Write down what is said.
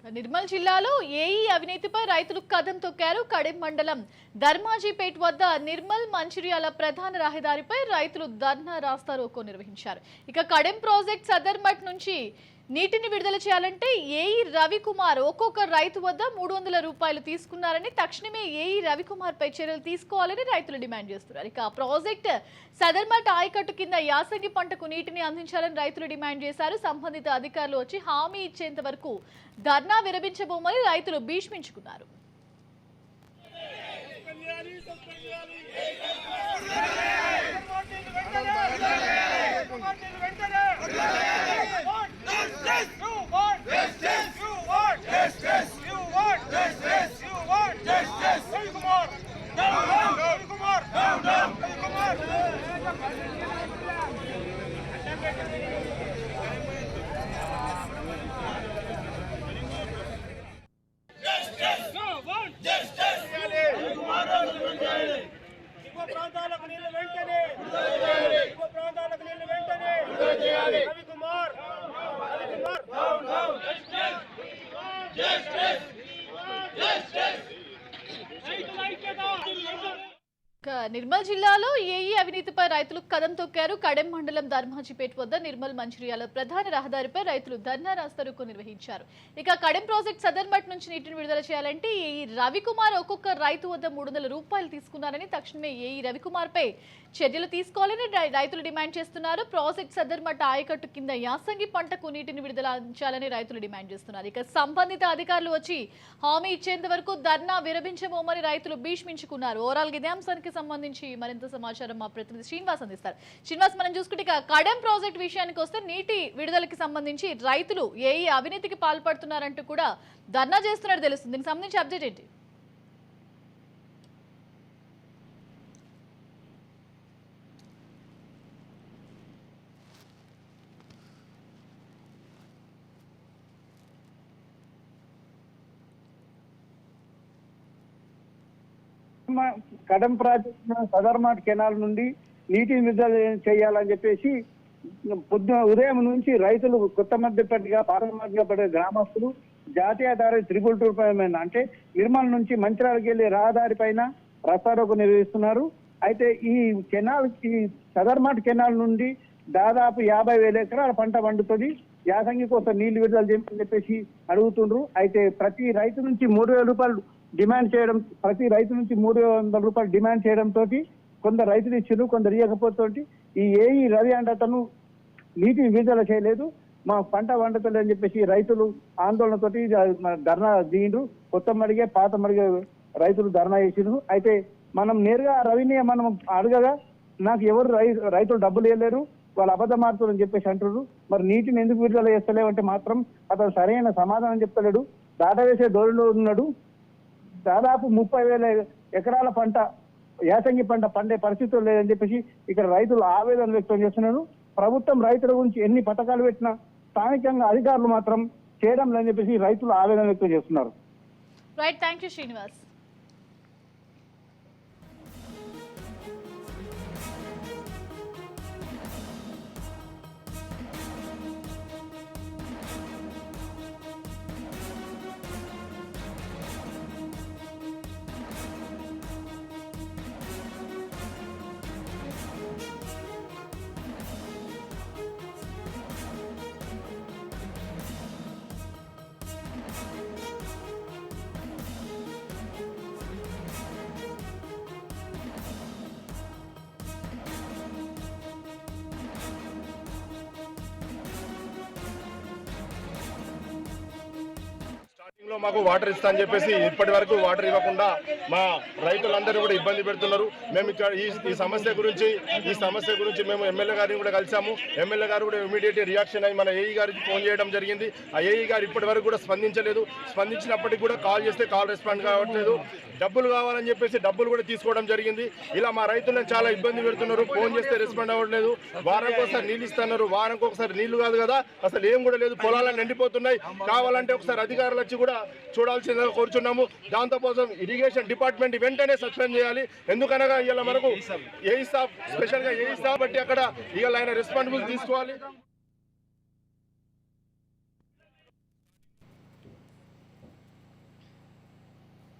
నిర్మల్ జిల్లాలో ఏఈ అవినీతిపై రైతులు కదం తొక్కారు. కడెం మండలం ధర్మాజీపేట్ వద్ద నిర్మల్ మంచిర్యాల ప్రధాన రహదారిపై రైతులు ధర్నా రాస్తారోకో నిర్వహించారు. ఇక కడెం ప్రాజెక్ట్ సదర్మట్ నుంచి నీటిని విడుదల చేయాలంటే ఏఈ రవికుమార్ ఒక్కొక్క రైతు వద్ద 300 రూపాయలు తీసుకున్నారని, తక్షణమే ఏఈ రవికుమార్ పై చర్యలు తీసుకోవాలని రైతులు డిమాండ్ చేస్తున్నారు. ఇక ప్రాజెక్ట్ సదర్మట్ ఆయకట్టు కింద యాసంగి పంటకు నీటిని అందించాలని రైతులు డిమాండ్ చేశారు. సంబంధిత అధికారులు వచ్చి హామీ ఇచ్చేంత వరకు ధర్నా విరమించబోమని రైతులు భీష్మించుకున్నారు. ప్రాంతాలకు నీళ్లు వెంటనే రవికుమార్ నిర్మల్ జిల్లాలో ఏఈ అవినీతిపై రైతులు కదం తొక్కారు. కడెం మండలం ధర్మాజీపేట్ వద్ద నిర్మల్ మంచిర్యాల ప్రధాన రహదారిపై రైతులు ధర్నా రాస్తారోకో నిర్వహించారు. ఇక కడెం ప్రాజెక్ట్ సదర్మట్ నుంచి నీటిని విడుదల చేయాలంటే ఏఈ రవికుమార్ ఒక్కొక్క రైతు వద్ద 300 రూపాయలు తీసుకున్నారని, తక్షణమే ఏఈ రవికుమార్ పై చర్యలు తీసుకోవాలని రైతులు డిమాండ్ చేస్తున్నారు. ప్రాజెక్ట్ సదర్మట్ ఆయకట్టు కింద యాసంగి పంటకు నీటిని విడుదల చేయాలని రైతులు డిమాండ్ చేస్తున్నారు. ఇక సంబంధిత అధికారులు వచ్చి హామీ ఇచ్చేంత వరకు ధర్నా విరమించబోమని రైతులు భీష్మించుకున్నారు. ఓవరాల్ ఇదే అంశానికి సంబంధించి మరింత సమాచారం మా ప్రతినిధి శ్రీనివాస్ అందిస్తారు. శ్రీనివాస్, మనం చూసుకుంటే కడెం ప్రాజెక్ట్ విషయానికి వస్తే నీటి విడుదలకి సంబంధించి రైతులు ఏఈ అవినీతికి పాల్పడుతున్నారంటూ కూడా ధర్నా చేస్తున్నట్టు తెలుస్తుంది. దీనికి సంబంధించి అప్డేట్ ఏంటి? కడెం ప్రాజెక్ట్ సదర్మాట్ కెనాల్ నుండి నీటిని విడుదల చేయాలని చెప్పేసి ఉదయం నుంచి రైతులు కొత్త మధ్యపట్టిగా పాత పడే గ్రామస్తులు జాతీయ దారి 222 పైన అంటే నిర్మల్ నుంచి మంచిర్యాలకు వెళ్లే రహదారి పైన రాస్తారోకో నిర్వహిస్తున్నారు. అయితే ఈ సదర్మాట్ కెనాల్ నుండి దాదాపు 50,000 ఎకరాల పంట పండుతుంది. యాసంగి కోసం నీళ్లు విడుదల చేయమని చెప్పేసి అడుగుతుండ్రు. అయితే ప్రతి రైతు నుంచి 3,000 రూపాయలు డిమాండ్ చేయడం, ప్రతి రైతు నుంచి 300 రూపాయలు డిమాండ్ చేయడంతో కొందరు రైతులు ఇచ్చారు, కొందరు ఇవ్వకపోతే ఈ ఏఈ రవి అంటే అతను నీటిని విడుదల చేయలేదు, మా పంట వండుతుంది అని చెప్పేసి రైతులు ఆందోళనతోటి ధర్నా దిగిండ్రు. కొత్త మడిగే పాత మడిగే రైతులు ధర్నా చేసిండ్రు. అయితే మనం నేరుగా రవిని మనం అడగగా నాకు ఎవరు రైతులు డబ్బులు ఇవ్వలేరు, వాళ్ళు అబద్ధం ఆడుతారని చెప్పేసి అంటున్నారు. మరి నీటిని ఎందుకు విడుదల చేస్తలేవంటే మాత్రం అతను సరైన సమాధానం చెప్తలేడు, దాటవేసే ధోరణిలో ఉన్నాడు. దాదాపు 30,000 ఎకరాల పంట యాసంగి పంట పండే పరిస్థితులు లేదని చెప్పేసి ఇక్కడ రైతులు ఆవేదన వ్యక్తం చేస్తున్నారు. ప్రభుత్వం రైతుల గురించి ఎన్ని పథకాలు పెట్టినా స్థానికంగా అధికారులు మాత్రం చేయడం లేదని చెప్పేసి రైతులు ఆవేదన వ్యక్తం చేస్తున్నారు. Right, thank you Srinivas. మాకు వాటర్ ఇస్తా అని చెప్పేసి ఇప్పటి వరకు వాటర్ ఇవ్వకుండా మా రైతులందరూ కూడా ఇబ్బంది పెడుతున్నారు. మేము ఇక్కడ ఈ సమస్య గురించి మేము ఎమ్మెల్యే గారిని కూడా కలిసాము. ఎమ్మెల్యే గారు కూడా ఇమీడియట్ రియాక్షన్ అయ్యి మన ఏఈ గారికి ఫోన్ చేయడం జరిగింది. ఆ ఏఈ గారు ఇప్పటి వరకు కూడా స్పందించలేదు. స్పందించినప్పటికీ కూడా కాల్ చేస్తే కాల్ రెస్పాండ్ కావట్లేదు. డబ్బులు కావాలని చెప్పేసి డబ్బులు కూడా తీసుకోవడం జరిగింది. ఇలా మా రైతులను చాలా ఇబ్బంది పెడుతున్నారు. ఫోన్ చేస్తే రెస్పాండ్ అవ్వట్లేదు. వారానికి ఒకసారి నీళ్ళు ఇస్తున్నారు, వారానికి ఒకసారి నీళ్లు కాదు కదా, అసలు ఏం కూడా లేదు. పొలాలను ఎండిపోతున్నాయి. కావాలంటే ఒకసారి అధికారులు వచ్చి కూడా చూడాల్సిందిగా కోరుచున్నాము. దాంతోపాటు ఇరిగేషన్ డిపార్ట్మెంట్ వెంటనే సస్పెండ్ చేయాలి. ఎందుకనగా ఇలా మనకు ఏఈ స్టాఫ్ స్పెషల్గా ఏఈ స్టాఫ్ బట్టి అక్కడ ఇవాళ ఆయన రెస్పాన్సిబుల్ తీసుకోవాలి.